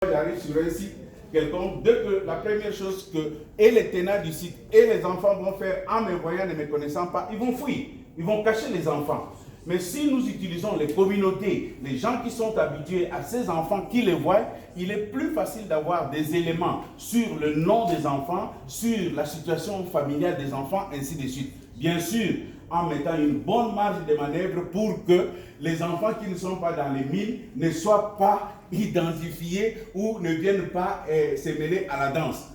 J'arrive sur un site quelconque, dès que la première chose que et les tenants du site et les enfants vont faire en me voyant, ne me connaissant pas, ils vont fuir, ils vont cacher les enfants. Mais si nous utilisons les communautés, les gens qui sont habitués à ces enfants qui les voient, il est plus facile d'avoir des éléments sur le nom des enfants, sur la situation familiale des enfants, ainsi de suite. Bien sûr, en mettant une bonne marge de manœuvre pour que les enfants qui ne sont pas dans les mines ne soient pas identifiés ou ne viennent pas se mêler à la danse.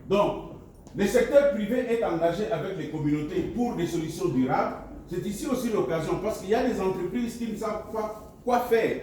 Donc, le secteur privé est engagé avec les communautés pour des solutions durables. C'est ici aussi l'occasion, parce qu'il y a des entreprises qui ne savent pas quoi faire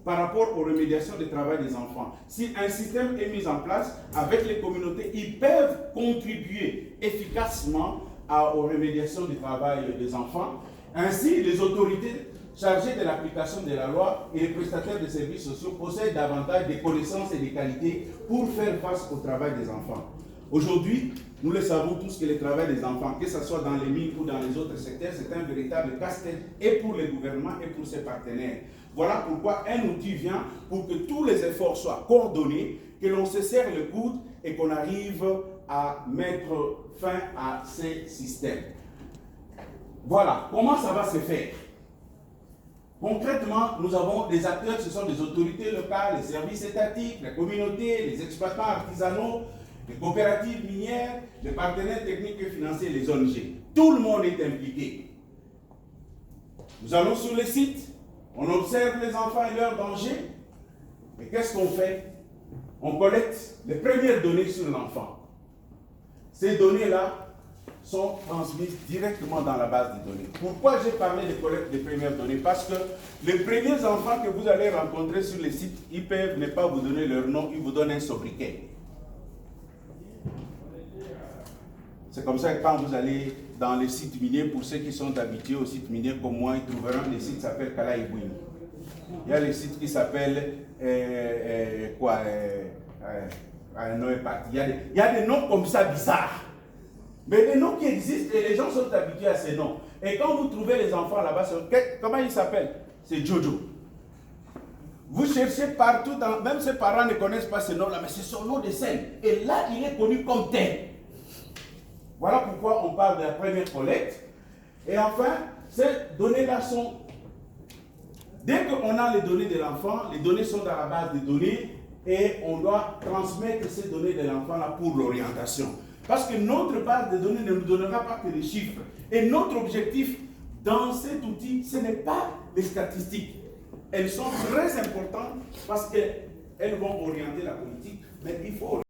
par rapport aux remédiations du travail des enfants. Si un système est mis en place avec les communautés, ils peuvent contribuer efficacement aux remédiations du travail des enfants. Ainsi, les autorités chargées de l'application de la loi et les prestataires de services sociaux possèdent davantage de connaissances et de qualités pour faire face au travail des enfants. Aujourd'hui, nous le savons tous que le travail des enfants, que ce soit dans les mines ou dans les autres secteurs, c'est un véritable casse-tête et pour les gouvernements et pour ses partenaires. Voilà pourquoi un outil vient pour que tous les efforts soient coordonnés, que l'on se serre le coude et qu'on arrive à mettre fin à ces systèmes. Voilà, comment ça va se faire? Concrètement, nous avons des acteurs, ce sont des autorités locales, les services étatiques, les communautés, les exploitants artisanaux, les coopératives minières, les partenaires techniques et financiers, les ONG. Tout le monde est impliqué. Nous allons sur les sites, on observe les enfants et leurs dangers. Et qu'est-ce qu'on fait? On collecte les premières données sur l'enfant. Ces données-là sont transmises directement dans la base de données. Pourquoi j'ai parlé de collecte des premières données? Parce que les premiers enfants que vous allez rencontrer sur les sites, ils peuvent ne pas vous donner leur nom, ils vous donnent un sobriquet. C'est comme ça que quand vous allez dans les sites miniers, pour ceux qui sont habitués aux sites miniers comme moi, ils trouveront des sites qui s'appellent Kalaïbouini. Il y a les sites qui s'appellent il y a des noms comme ça bizarres. Mais des noms qui existent et les gens sont habitués à ces noms. Et quand vous trouvez les enfants là-bas, comment ils s'appellent? C'est Jojo. Vous cherchez partout, même ses parents ne connaissent pas ce nom-là, mais c'est son nom de scène. Et là, il est connu comme tel. Voilà pourquoi on parle de la première collecte. Et enfin, ces données-là sont... Dès qu'on a les données de l'enfant, les données sont dans la base de données et on doit transmettre ces données de l'enfant-là pour l'orientation. Parce que notre base de données ne nous donnera pas que les chiffres. Et notre objectif dans cet outil, ce n'est pas les statistiques. Elles sont très importantes parce qu'elles vont orienter la politique, mais il faut